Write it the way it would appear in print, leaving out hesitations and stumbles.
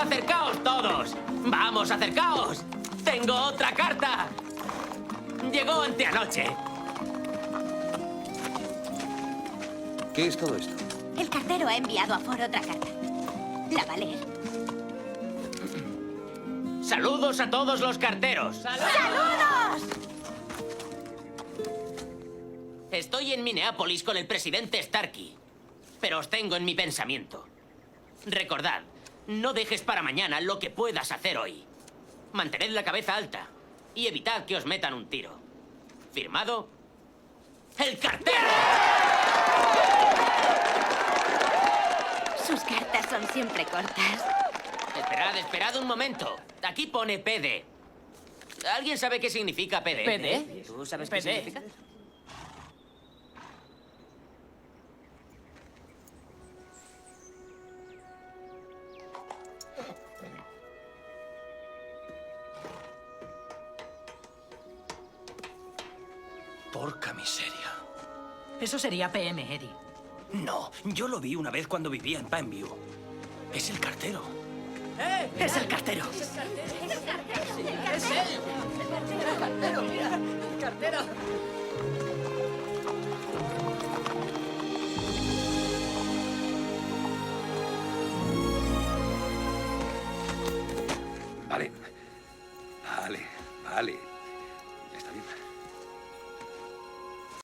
¡Acercaos todos! ¡Vamos, acercaos! ¡Tengo otra carta! Llegó anteanoche. ¿Qué es todo esto? El cartero ha enviado a Ford otra carta. La va a leer. ¡Saludos a todos los carteros! ¡Saludos! Estoy en Minneapolis con el presidente Starkey, pero os tengo en mi pensamiento. Recordad, no dejes para mañana lo que puedas hacer hoy. Mantened la cabeza alta y evitad que os metan un tiro. ¿Firmado? ¡El cartero! Sus cartas son siempre cortas. Esperad un momento. Aquí pone PD. ¿Alguien sabe qué significa PD? ¿PD? ¿Tú sabes qué PD. significa? Porca miseria. Eso sería PM, Eddie. No, yo lo vi una vez cuando vivía en Pineview. Es el cartero. ¡Es el cartero! Vale. Vale, vale.